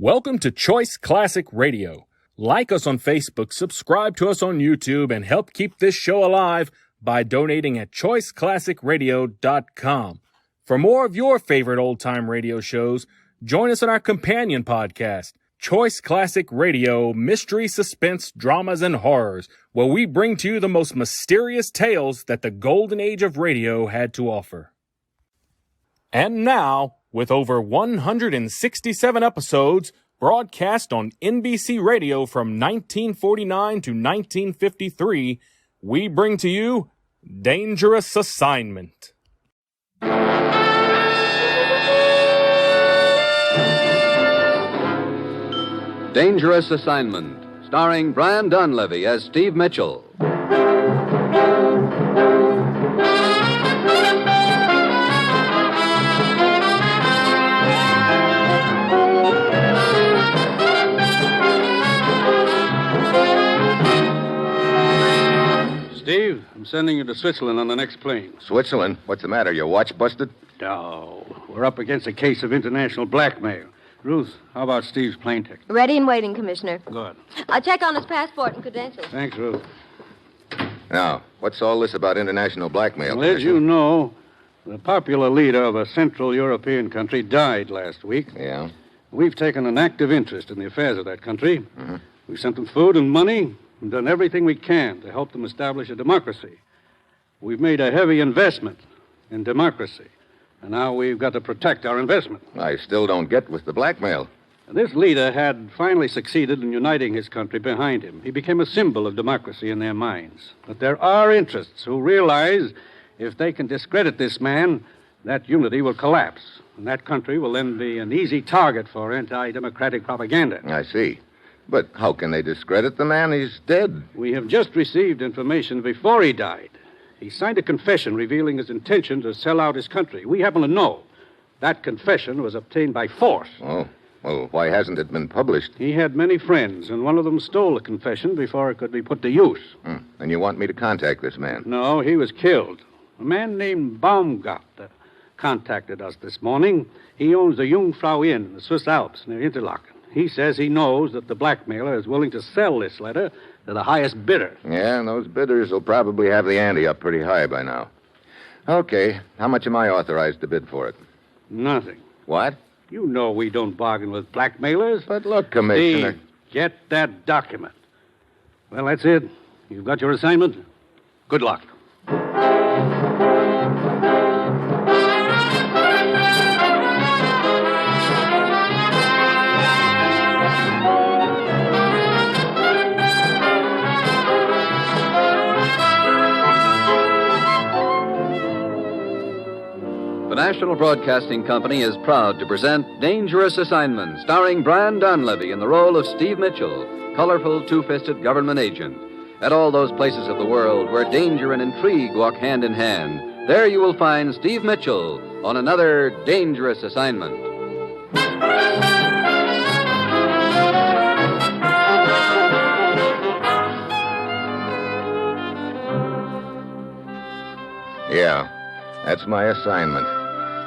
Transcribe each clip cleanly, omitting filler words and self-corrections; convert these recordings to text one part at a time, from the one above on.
Welcome to Choice Classic Radio. Like us on Facebook, subscribe to us on YouTube, and help keep this show alive by donating at choiceclassicradio.com. For more of your favorite old-time radio shows, join us on our companion podcast, Choice Classic Radio, Mystery, Suspense, Dramas, and Horrors, where we bring to you the most mysterious tales that the golden age of radio had to offer. And now, with over 167 episodes broadcast on NBC Radio from 1949 to 1953, we bring to you Dangerous Assignment. Dangerous Assignment, starring Brian Donlevy as Steve Mitchell. Steve, I'm sending you to Switzerland on the next plane. Switzerland? What's the matter? Your watch busted? No. We're up against a case of international blackmail. Ruth, how about Steve's plane ticket? Ready and waiting, Commissioner. Good. I'll check on his passport and credentials. Thanks, Ruth. Now, what's all this about international blackmail? Well, as you know, the popular leader of a Central European country died last week. Yeah? We've taken an active interest in the affairs of that country. Mm-hmm. We've sent them food and money and done everything we can to help them establish a democracy. We've made a heavy investment in democracy, and now we've got to protect our investment. I still don't get with the blackmail. This leader had finally succeeded in uniting his country behind him. He became a symbol of democracy in their minds. But there are interests who realize if they can discredit this man, that unity will collapse, and that country will then be an easy target for anti-democratic propaganda. I see. But how can they discredit the man? He's dead. We have just received information before he died. He signed a confession revealing his intention to sell out his country. We happen to know that confession was obtained by force. Oh, well, why hasn't it been published? He had many friends, and one of them stole the confession before it could be put to use. And you want me to contact this man? No, he was killed. A man named Baumgart contacted us this morning. He owns the Jungfrau Inn in the Swiss Alps near Interlaken. He says he knows that the blackmailer is willing to sell this letter to the highest bidder. Yeah, and those bidders will probably have the ante up pretty high by now. Okay, how much am I authorized to bid for it? Nothing. What? You know we don't bargain with blackmailers. But look, Commissioner... Steve, get that document. Well, that's it. You've got your assignment. Good luck. The National Broadcasting Company is proud to present Dangerous Assignment, starring Brian Donlevy in the role of Steve Mitchell, colorful, two-fisted government agent. At all those places of the world where danger and intrigue walk hand in hand, there you will find Steve Mitchell on another Dangerous Assignment. Yeah, that's my assignment.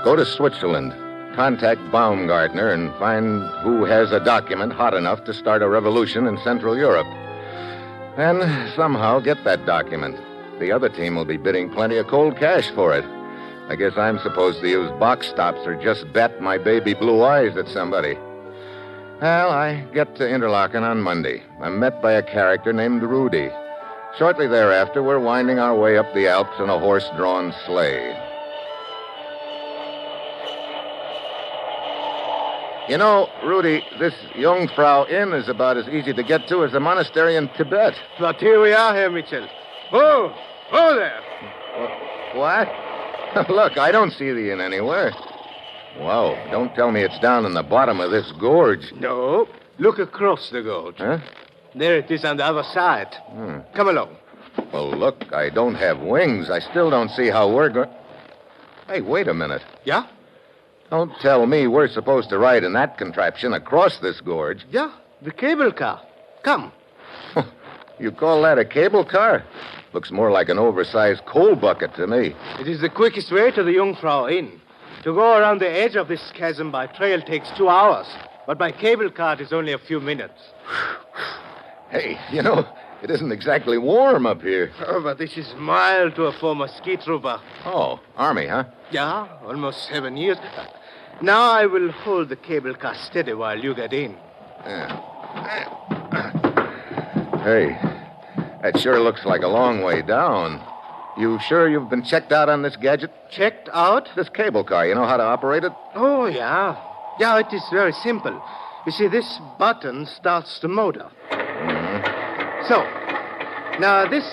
Go to Switzerland, contact Baumgartner, and find who has a document hot enough to start a revolution in Central Europe. Then somehow get that document. The other team will be bidding plenty of cold cash for it. I guess I'm supposed to use box stops or just bet my baby blue eyes at somebody. Well, I get to Interlaken on Monday. I'm met by a character named Rudy. Shortly thereafter, we're winding our way up the Alps in a horse-drawn sleigh. You know, Rudy, this Jungfrau Inn is about as easy to get to as a monastery in Tibet. But here we are, Herr Mitchell. Oh there. What? Look, I don't see the inn anywhere. Wow, don't tell me it's down in the bottom of this gorge. No, look across the gorge. Huh? There it is on the other side. Come along. Well, look, I don't have wings. I still don't see how we're going... Hey, wait a minute. Yeah? Don't tell me we're supposed to ride in that contraption across this gorge. Yeah, the cable car. Come. You call that a cable car? Looks more like an oversized coal bucket to me. It is the quickest way to the Jungfrau Inn. To go around the edge of this chasm by trail takes 2 hours. But by cable car, it is only a few minutes. Hey, it isn't exactly warm up here. Oh, but this is mild to a former ski trooper. Oh, Army, huh? Yeah, almost 7 years. Now I will hold the cable car steady while you get in. Yeah. Hey, that sure looks like a long way down. You sure you've been checked out on this gadget? Checked out? This cable car, you know how to operate it? Oh, yeah. Yeah, it is very simple. You see, this button starts the motor. Mm-hmm. So, now this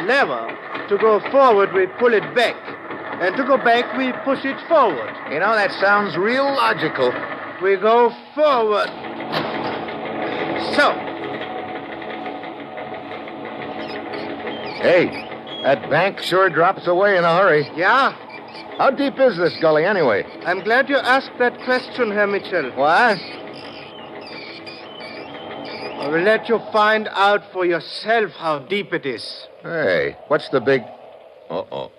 lever, to go forward, we pull it back. And to go back, we push it forward. That sounds real logical. We go forward. So. Hey, that bank sure drops away in a hurry. Yeah? How deep is this gully, anyway? I'm glad you asked that question, Herr Mitchell. What? I will let you find out for yourself how deep it is. Hey, what's the big... Uh-oh.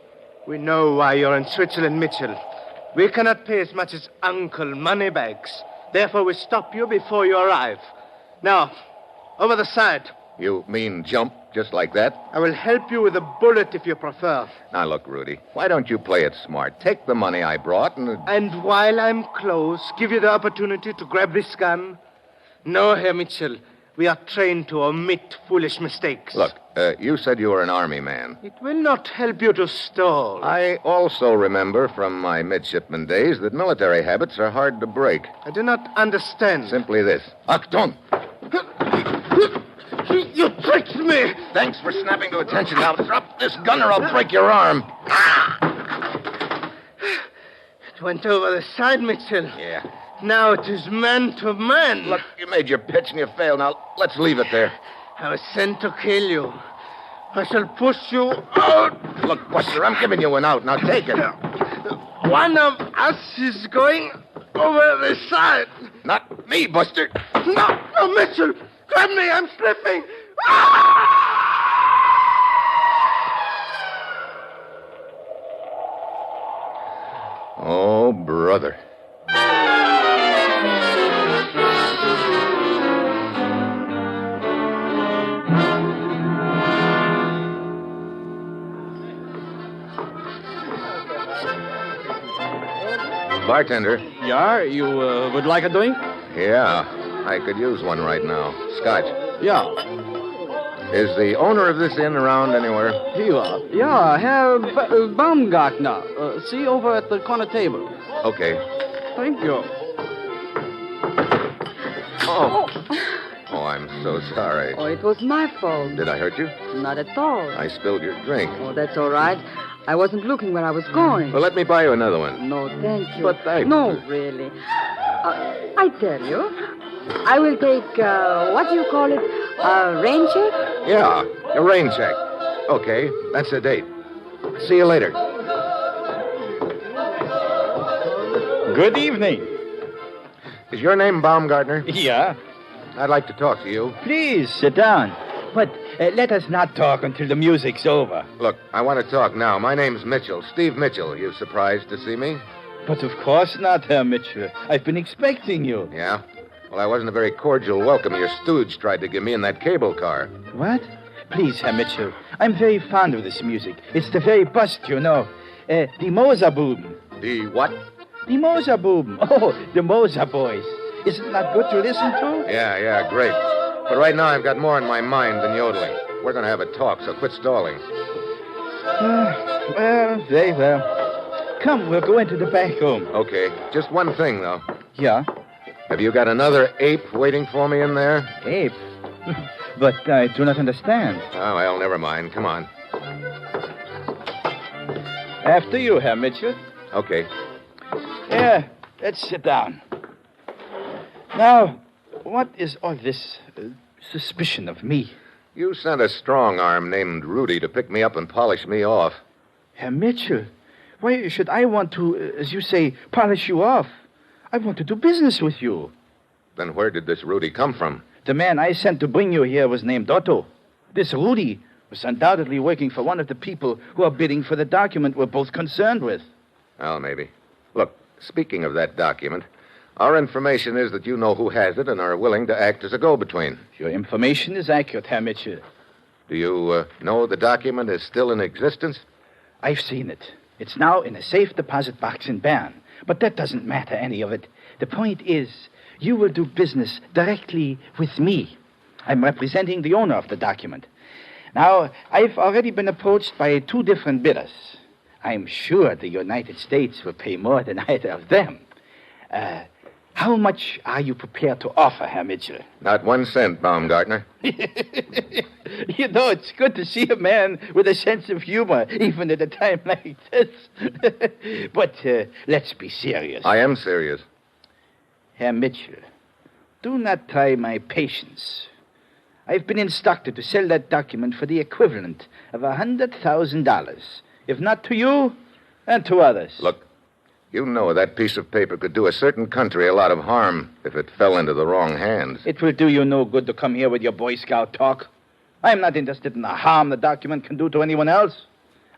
We know why you're in Switzerland, Mitchell. We cannot pay as much as Uncle Moneybags. Therefore, we stop you before you arrive. Now, over the side. You mean jump just like that? I will help you with a bullet if you prefer. Now, look, Rudy, why don't you play it smart? Take the money I brought and... And while I'm close, give you the opportunity to grab this gun? No, Herr Mitchell. We are trained to omit foolish mistakes. Look, you said you were an Army man. It will not help you to stall. I also remember from my midshipman days that military habits are hard to break. I do not understand. Simply this. Achtung! You tricked me! Thanks for snapping to attention. Now drop this gun or I'll break your arm. It went over the side, Mitchell. Yeah. Now it is man to man. Look, you made your pitch and you failed. Now, let's leave it there. I was sent to kill you. I shall push you out. Look, Buster, I'm giving you one out. Now take it. One of us is going over the side. Not me, Buster. No, Mitchell. Grab me. I'm slipping. Oh, brother. Bartender. Yeah, you would like a drink? Yeah, I could use one right now. Scotch. Yeah. Is the owner of this inn around anywhere? Here. Yeah, Herr Baumgartner. See over at the corner table. Okay. Thank you. Oh. Oh, I'm so sorry. Oh, it was my fault. Did I hurt you? Not at all. I spilled your drink. Oh, that's all right. I wasn't looking where I was going. Well, let me buy you another one. No, thank you. But No, really. I tell you, I will take, what do you call it? A rain check? Yeah, a rain check. Okay, that's the date. See you later. Good evening. Is your name Baumgartner? Yeah. I'd like to talk to you. Please, sit down. But let us not talk until the music's over. Look, I want to talk now. My name's Mitchell, Steve Mitchell. You surprised to see me? But of course not, Herr Mitchell. I've been expecting you. Yeah? Well, I wasn't a very cordial welcome your stooge tried to give me in that cable car. What? Please, Herr Mitchell. I'm very fond of this music. It's the very bust, you know. The Moserbuben. The what? The Moserbuben. Oh, the Moser boys. Is it not good to listen to? Yeah, great. But right now I've got more on my mind than yodeling. We're going to have a talk, so quit stalling. Well, very well. Come, we'll go into the back room. Okay. Just one thing, though. Yeah? Have you got another ape waiting for me in there? Ape? But I do not understand. Oh, well, never mind. Come on. After you, Herr Mitchell. Okay. Yeah, let's sit down. Now, what is all this suspicion of me? You sent a strong arm named Rudy to pick me up and polish me off. Herr Mitchell, why should I want to, as you say, polish you off? I want to do business with you. Then where did this Rudy come from? The man I sent to bring you here was named Otto. This Rudy was undoubtedly working for one of the people who are bidding for the document we're both concerned with. Well, maybe. Look, speaking of that document, Our information is that you know who has it and are willing to act as a go-between. Your information is accurate, Herr Mitchell. Do you know the document is still in existence? I've seen it. It's now in a safe deposit box in Bern. But that doesn't matter, any of it. The point is, you will do business directly with me. I'm representing the owner of the document. Now, I've already been approached by 2 different bidders. I'm sure the United States will pay more than either of them. How much are you prepared to offer, Herr Mitchell? Not 1 cent, Baumgartner. You know, it's good to see a man with a sense of humor, even at a time like this. But let's be serious. I am serious. Herr Mitchell, do not try my patience. I've been instructed to sell that document for the equivalent of $100,000. If not to you, then to others. Look, you know that piece of paper could do a certain country a lot of harm if it fell into the wrong hands. It will do you no good to come here with your Boy Scout talk. I'm not interested in the harm the document can do to anyone else.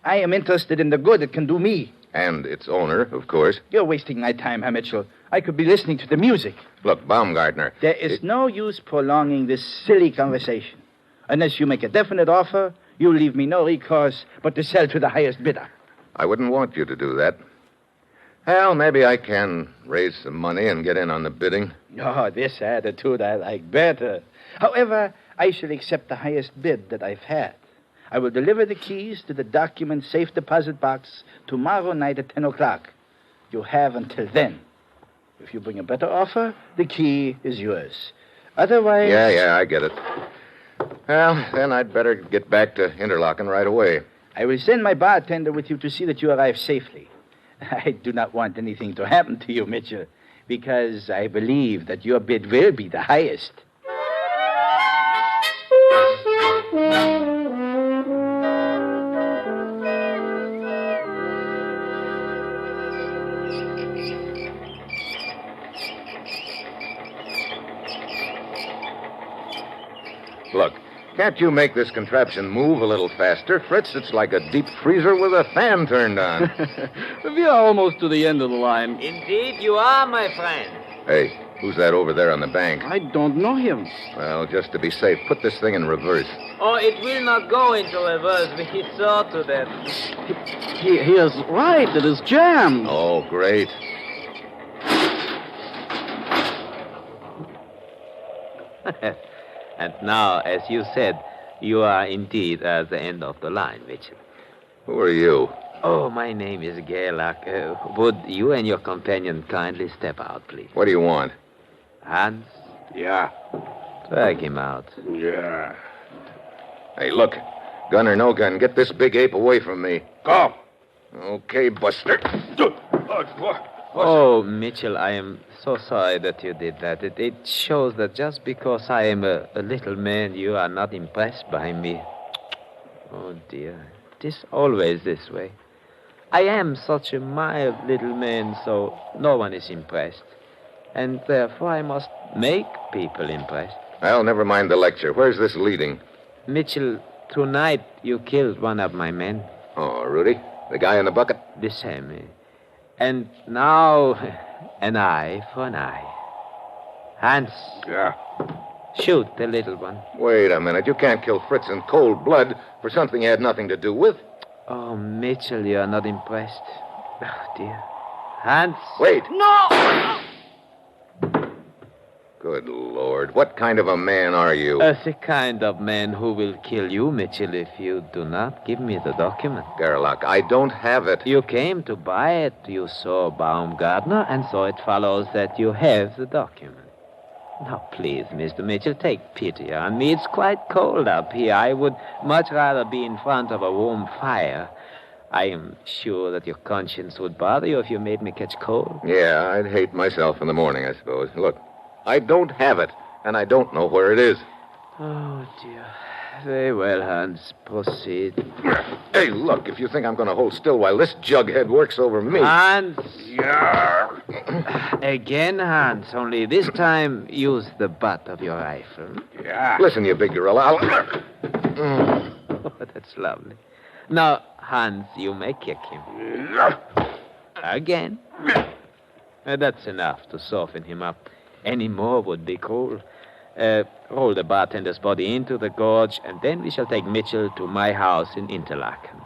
I am interested in the good it can do me. And its owner, of course. You're wasting my time, Herr Mitchell. I could be listening to the music. Look, Baumgartner. There is no use prolonging this silly conversation. Unless you make a definite offer, you leave me no recourse but to sell to the highest bidder. I wouldn't want you to do that. Well, maybe I can raise some money and get in on the bidding. Oh, this attitude I like better. However, I shall accept the highest bid that I've had. I will deliver the keys to the document safe deposit box tomorrow night at 10 o'clock. You have until then. If you bring a better offer, the key is yours. Otherwise... Yeah, I get it. Well, then I'd better get back to Interlaken right away. I will send my bartender with you to see that you arrive safely. I do not want anything to happen to you, Mitchell, because I believe that your bid will be the highest. Look, can't you make this contraption move a little faster, Fritz? It's like a deep freezer with a fan turned on. We are almost to the end of the line. Indeed, you are, my friend. Hey, who's that over there on the bank? I don't know him. Well, just to be safe, put this thing in reverse. Oh, it will not go into reverse. We saw to that. He is right. It is jammed. Oh, great. And now, as you said, you are indeed at the end of the line, Mitchell. Who are you? Oh, my name is Gerlach. Would you and your companion kindly step out, please? What do you want? Hans? Yeah. Drag him out. Yeah. Hey, look. Gun or no gun, get this big ape away from me. Go. Okay, Buster. Oh, Mitchell, I am so sorry that you did that. It shows that just because I am a little man, you are not impressed by me. Oh, dear. It is always this way. I am such a mild little man, so no one is impressed. And therefore I must make people impressed. Well, never mind the lecture. Where's this leading? Mitchell, tonight you killed one of my men. Oh, Rudy? The guy in the bucket? The same. And now, an eye for an eye. Hans. Yeah. Shoot the little one. Wait a minute. You can't kill Fritz in cold blood for something he had nothing to do with. Oh, Mitchell, you are not impressed. Oh, dear. Hans. Wait. No! Good Lord. What kind of a man are you? The kind of man who will kill you, Mitchell, if you do not give me the document. Gerlach, I don't have it. You came to buy it. You saw Baumgartner, and so it follows that you have the document. Now, please, Mr. Mitchell, take pity on me. It's quite cold up here. I would much rather be in front of a warm fire. I am sure that your conscience would bother you if you made me catch cold. Yeah, I'd hate myself in the morning, I suppose. Look, I don't have it, and I don't know where it is. Oh, dear. Very well, Hans. Proceed. Hey, look, if you think I'm going to hold still while this jughead works over me... Hans! Yeah. Again, Hans. Only this time, use the butt of your rifle. Yeah. Listen, you big gorilla, Oh, that's lovely. Now, Hans, you may kick him. Again. That's enough to soften him up. Any more would be cruel. Roll the bartender's body into the gorge, and then we shall take Mitchell to my house in Interlaken.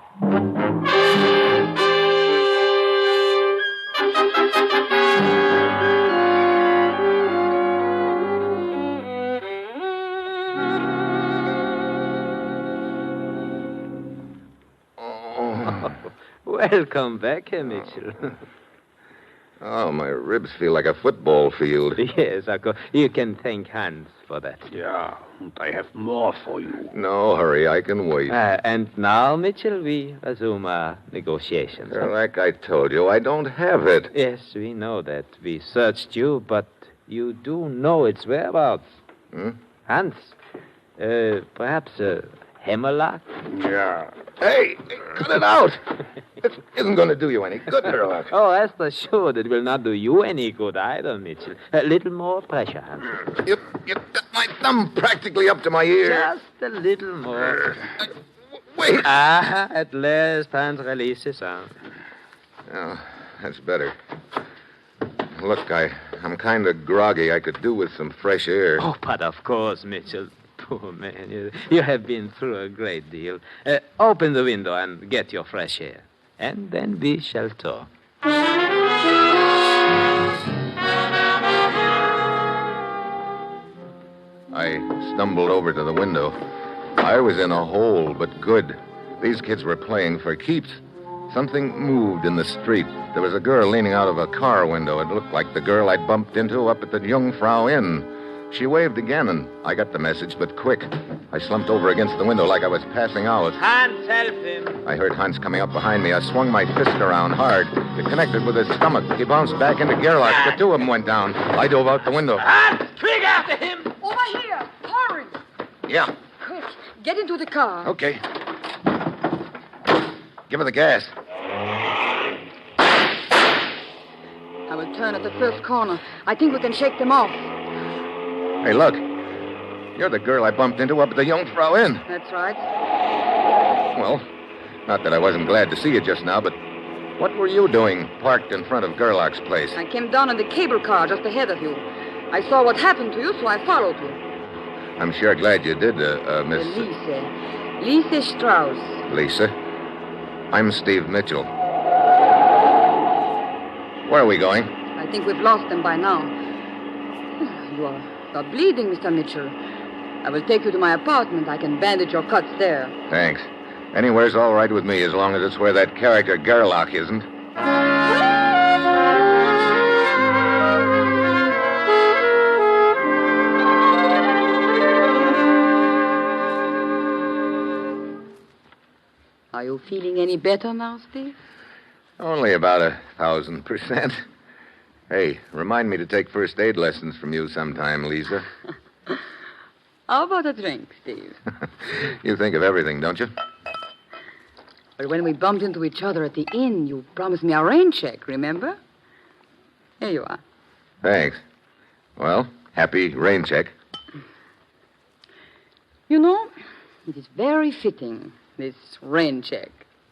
Welcome back, Herr Mitchell. Oh, my ribs feel like a football field. Yes, of course. You can thank Hans for that. Yeah, and I have more for you. No hurry, I can wait. And now, Mitchell, we resume our negotiations. Like I told you, I don't have it. Yes, we know that. We searched you, but you do know its whereabouts. Hans, perhaps a hammerlock? Yeah. Hey, cut it out. This isn't going to do you any good, Sherlock. Oh, rest assured, it will not do you any good either, Mitchell. A little more pressure, Hans. You got my thumb practically up to my ear. Just a little more. Wait. At last, Hans releases his arm. Oh, that's better. Look, I'm kind of groggy. I could do with some fresh air. Oh, but of course, Mitchell. Poor man, you have been through a great deal. Open the window and get your fresh air. And then we shall talk. I stumbled over to the window. I was in a hole, but good. These kids were playing for keeps. Something moved in the street. There was a girl leaning out of a car window. It looked like the girl I'd bumped into up at the Jungfrau Inn. She waved again, and I got the message, but quick. I slumped over against the window like I was passing out. Hans, help him. I heard Hans coming up behind me. I swung my fist around hard. It connected with his stomach. He bounced back into Gerlach. The two of them went down. I dove out the window. Hans, quick after him. Over here. Hurry. Yeah. Quick. Get into the car. Okay. Give her the gas. I will turn at the first corner. I think we can shake them off. Hey, look. You're the girl I bumped into up at the Jungfrau Inn. That's right. Well, not that I wasn't glad to see you just now, but what were you doing parked in front of Gerlach's place? I came down in the cable car just ahead of you. I saw what happened to you, so I followed you. I'm sure glad you did, Miss... Lise Strauss. Lisa. I'm Steve Mitchell. Where are we going? I think we've lost them by now. You are bleeding, Mr. Mitchell. I will take you to my apartment. I can bandage your cuts there. Thanks. Anywhere's all right with me, as long as it's where that character Gerlach isn't. Are you feeling any better now, Steve? Only about 1,000%. Hey, remind me to take first aid lessons from you sometime, Lisa. How about a drink, Steve? You think of everything, don't you? But when we bumped into each other at the inn, you promised me a rain check, remember? Here you are. Thanks. Well, happy rain check. You know, it is very fitting, this rain check.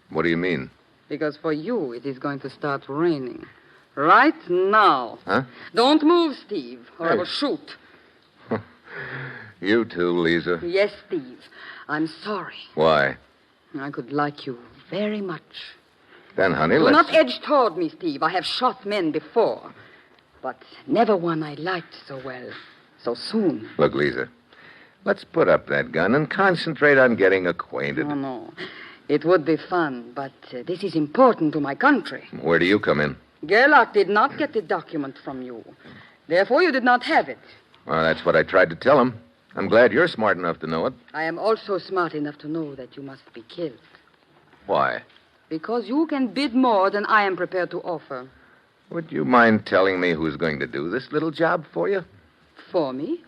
What do you mean? Because for you, it is going to start raining. Right now. Huh? Don't move, Steve, or I Hey. will shoot. You too, Lisa. Yes, Steve. I'm sorry. Why? I could like you very much. Then, honey, Do let's... not edge toward me, Steve. I have shot men before. But never one I liked so well, so soon. Look, Lisa, let's put up that gun and concentrate on getting acquainted. Oh, no. It would be fun, but this is important to my country. Where do you come in? Gerlach did not get the document from you. Therefore, you did not have it. Well, that's what I tried to tell him. I'm glad you're smart enough to know it. I am also smart enough to know that you must be killed. Why? Because you can bid more than I am prepared to offer. Would you mind telling me who's going to do this little job for you? For me?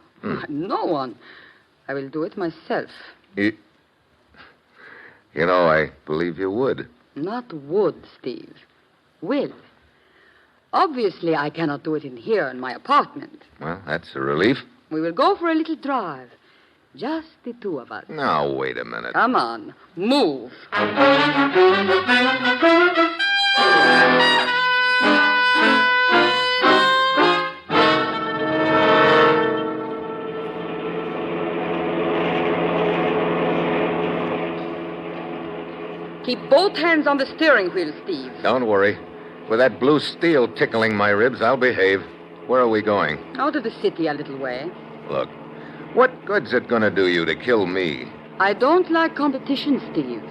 No one. I will do it myself. You know, I believe you would. Not would, Steve. Will. Obviously, I cannot do it in here in my apartment. Well, that's a relief. We will go for a little drive. Just the two of us. Now, wait a minute. Come on. Move. Keep both hands on the steering wheel, Steve. Don't worry. With that blue steel tickling my ribs, I'll behave. Where are we going? Out of the city a little way. Look, what good's it going to do you to kill me? I don't like competition, Steve.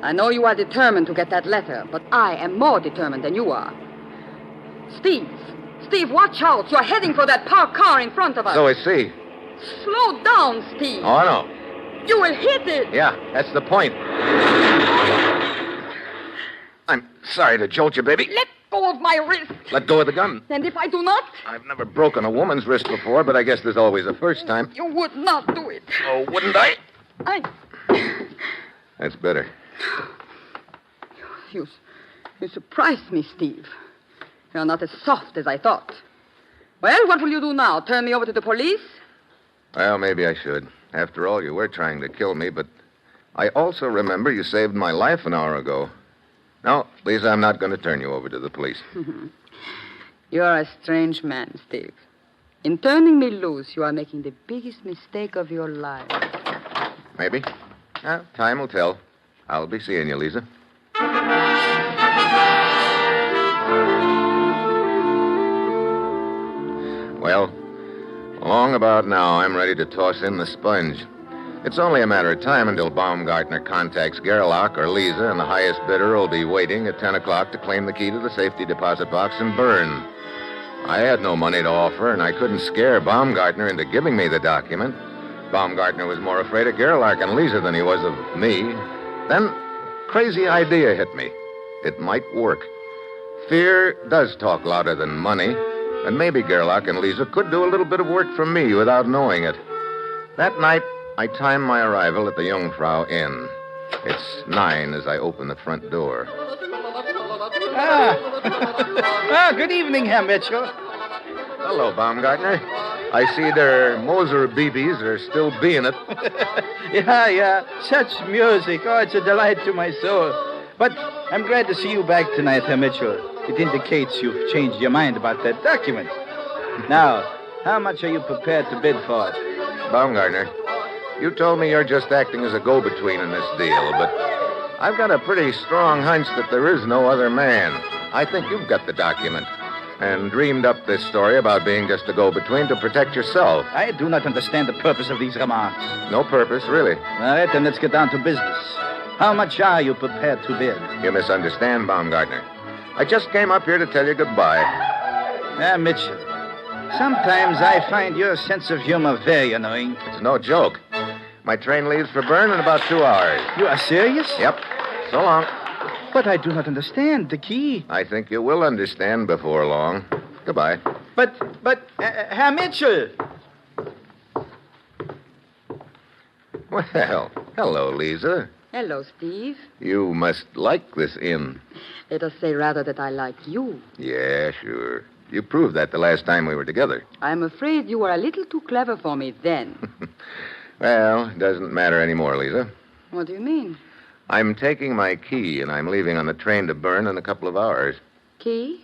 I know you are determined to get that letter, but I am more determined than you are. Steve, watch out. You're heading for that parked car in front of us. So I see. Slow down, Steve. Oh, no. You will hit it. Yeah, that's the point. I'm sorry to jolt you, baby. Let go of my wrist. Let go of the gun. And if I do not? I've never broken a woman's wrist before, but I guess there's always a first time. You would not do it. Oh, wouldn't I? That's better. You surprised me, Steve. You're not as soft as I thought. Well, what will you do now? Turn me over to the police? Well, maybe I should. After all, you were trying to kill me, but I also remember you saved my life an hour ago. No, Lisa, I'm not going to turn you over to the police. You're a strange man, Steve. In turning me loose, you are making the biggest mistake of your life. Maybe. Well, time will tell. I'll be seeing you, Lisa. Well, long about now, I'm ready to toss in the sponge. It's only a matter of time until Baumgartner contacts Gerlach or Lisa, and the highest bidder will be waiting at 10 o'clock to claim the key to the safety deposit box and burn. I had no money to offer, and I couldn't scare Baumgartner into giving me the document. Baumgartner was more afraid of Gerlach and Lisa than he was of me. Then, crazy idea hit me. It might work. Fear does talk louder than money, and maybe Gerlach and Lisa could do a little bit of work for me without knowing it. That night, I timed my arrival at the Jungfrau Inn. It's 9 as I open the front door. Good evening, Herr Mitchell. Hello, Baumgartner. I see their Moser BBs are still being it. Yeah. Such music. Oh, it's a delight to my soul. But I'm glad to see you back tonight, Herr Mitchell. It indicates you've changed your mind about that document. Now, how much are you prepared to bid for it? Baumgartner, you told me you're just acting as a go-between in this deal, but I've got a pretty strong hunch that there is no other man. I think you've got the document and dreamed up this story about being just a go-between to protect yourself. I do not understand the purpose of these remarks. No purpose, really. All right, then let's get down to business. How much are you prepared to bid? You misunderstand, Baumgartner. I just came up here to tell you goodbye. Mitchell, sometimes I find your sense of humor very annoying. It's no joke. My train leaves for Bern in about 2 hours. You are serious? Yep. So long. But I do not understand the key. I think you will understand before long. Goodbye. But, Herr Mitchell. Well, hello, Lisa. Hello, Steve. You must like this inn. Let us say rather that I like you. Yeah, sure. You proved that the last time we were together. I'm afraid you were a little too clever for me then. Well, it doesn't matter anymore, Lisa. What do you mean? I'm taking my key, and I'm leaving on the train to Bern in a couple of hours. Key?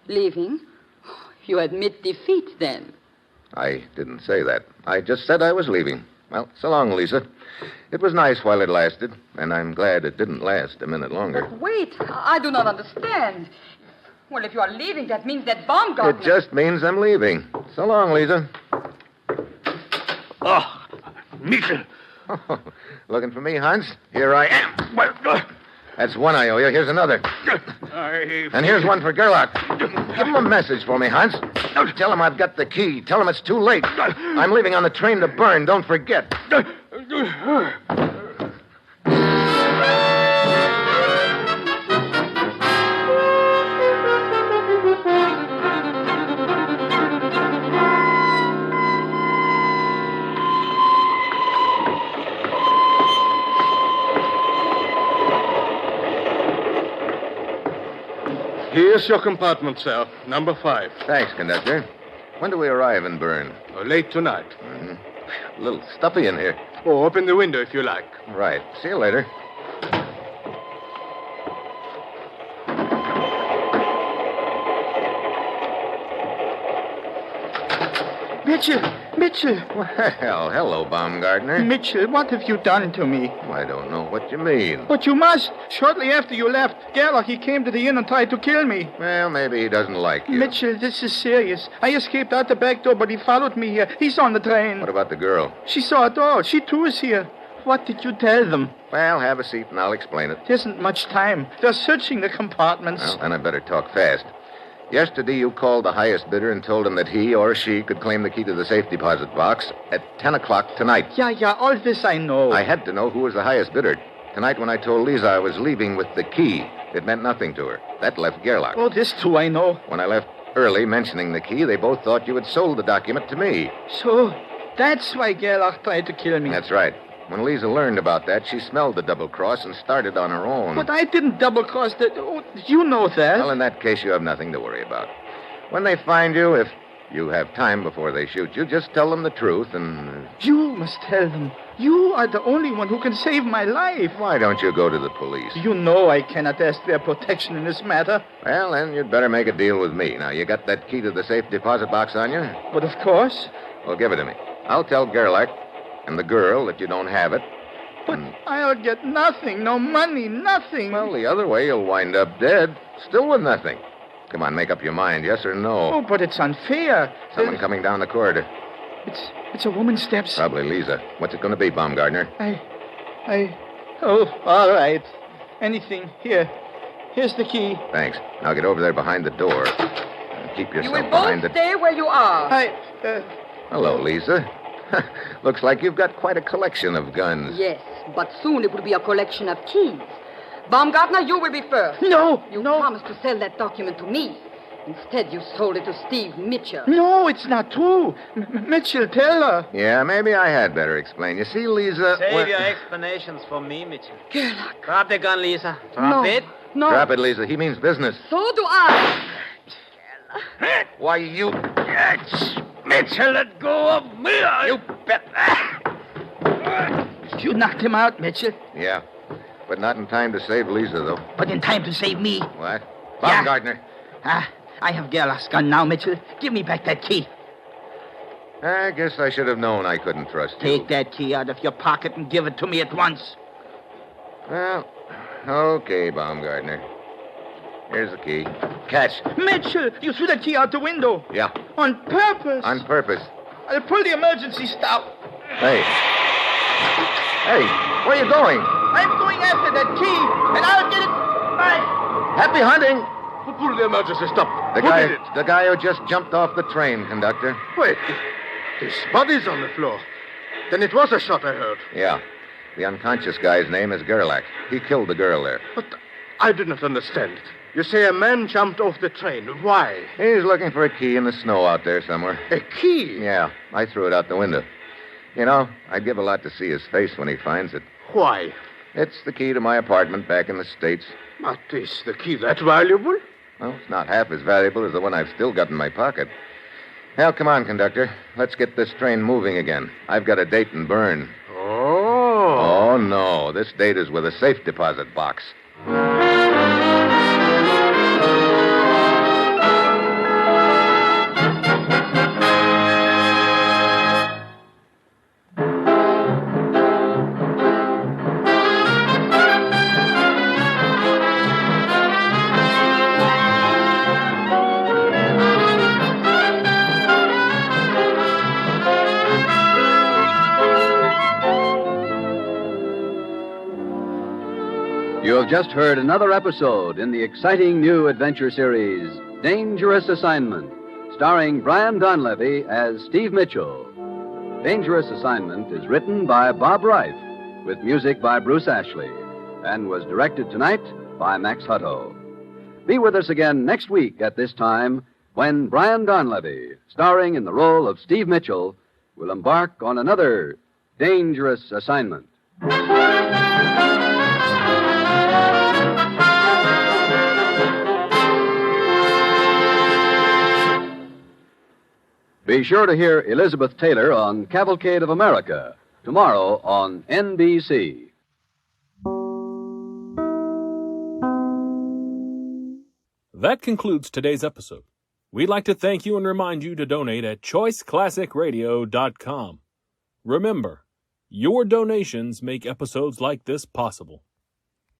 Leaving? You admit defeat, then. I didn't say that. I just said I was leaving. Well, so long, Lisa. It was nice while it lasted, and I'm glad it didn't last a minute longer. But wait, I do not understand. Well, if you are leaving, that means that Baumgartner... It just means I'm leaving. So long, Lisa. Oh, Mitchell. Looking for me, Hans? Here I am. That's one I owe you. Here's another. And here's one for Gerlach. Give him a message for me, Hans. Tell him I've got the key. Tell him it's too late. I'm leaving on the train to Bern. Don't forget. Here's your compartment, sir. Number 5. Thanks, conductor. When do we arrive in Bern? Late tonight. A little stuffy in here. Oh, open the window if you like. Right. See you later. Mitchell! Mitchell! Well, hello, Baumgartner. Mitchell, what have you done to me? I don't know what you mean. But you must. Shortly after you left, Gerlach, he came to the inn and tried to kill me. Well, maybe he doesn't like you. Mitchell, this is serious. I escaped out the back door, but he followed me here. He's on the train. What about the girl? She saw it all. She, too, is here. What did you tell them? Well, have a seat and I'll explain it. There isn't much time. They're searching the compartments. Well, then I better talk fast. Yesterday, you called the highest bidder and told him that he or she could claim the key to the safe deposit box at 10 o'clock tonight. Yeah, all this I know. I had to know who was the highest bidder. Tonight, when I told Lisa I was leaving with the key, it meant nothing to her. That left Gerlach. Oh, this too I know. When I left early mentioning the key, they both thought you had sold the document to me. So, that's why Gerlach tried to kill me. That's right. When Lisa learned about that, she smelled the double cross and started on her own. But I didn't double-cross the... Oh, you know that. Well, in that case, you have nothing to worry about. When they find you, if you have time before they shoot you, just tell them the truth and... You must tell them. You are the only one who can save my life. Why don't you go to the police? You know I cannot ask their protection in this matter. Well, then you'd better make a deal with me. Now, you got that key to the safe deposit box on you? But of course. Well, give it to me. I'll tell Gerlach and the girl that you don't have it. But I'll get nothing. No money, nothing. Well, the other way, you'll wind up dead, still with nothing. Come on, make up your mind, yes or no. Oh, but it's unfair. Someone coming down the corridor. It's a woman's steps. Probably Lisa. What's it going to be, Baumgartner? Oh, all right. Anything. Here's the key. Thanks. Now get over there behind the door. And keep yourself You will behind both stay where you are. Hello, Lisa. Looks like you've got quite a collection of guns. Yes, but soon it will be a collection of keys. Baumgartner, you will be first. No, You promised to sell that document to me. Instead, you sold it to Steve Mitchell. No, it's not true. Mitchell, tell her. Yeah, maybe I had better explain. You see, Lisa... Save your explanations for me, Mitchell. Gerlach. Drop the gun, Lisa. Drop it. No. Drop it, Lisa. He means business. So do I. Why, you... Mitchell, let go of me. You bet. You knocked him out, Mitchell. Yeah, but not in time to save Lisa, though. But in time to save me. What? Baumgartner. I have Gerlach's gun now, Mitchell. Give me back that key. I guess I should have known I couldn't trust you. Take that key out of your pocket and give it to me at once. Well, okay, Baumgartner. Here's the key. Catch. Mitchell, you threw that key out the window. Yeah. On purpose. On purpose. I'll pull the emergency stop. Hey. Hey, where are you going? I'm going after that key, and I'll get it back. Happy hunting. Who pulled the emergency stop? The Who guy, did it? the guy who just jumped off the train, conductor. Wait. His body's on the floor. Then it was a shot I heard. Yeah. The unconscious guy's name is Gerlach. He killed the girl there. But I do not understand. You say a man jumped off the train. Why? He's looking for a key in the snow out there somewhere. A key? Yeah, I threw it out the window. You know, I'd give a lot to see his face when he finds it. Why? It's the key to my apartment back in the States. But is the key that valuable? Well, it's not half as valuable as the one I've still got in my pocket. Well, come on, conductor. Let's get this train moving again. I've got a date in Bern. Oh. Oh, no. This date is with a safe deposit box. You have just heard another episode in the exciting new adventure series, Dangerous Assignment, starring Brian Donlevy as Steve Mitchell. Dangerous Assignment is written by Bob Reif, with music by Bruce Ashley, and was directed tonight by Max Hutto. Be with us again next week at this time when Brian Donlevy, starring in the role of Steve Mitchell, will embark on another dangerous assignment. Be sure to hear Elizabeth Taylor on Cavalcade of America tomorrow on NBC. That concludes today's episode. We'd like to thank you and remind you to donate at choiceclassicradio.com. Remember, your donations make episodes like this possible.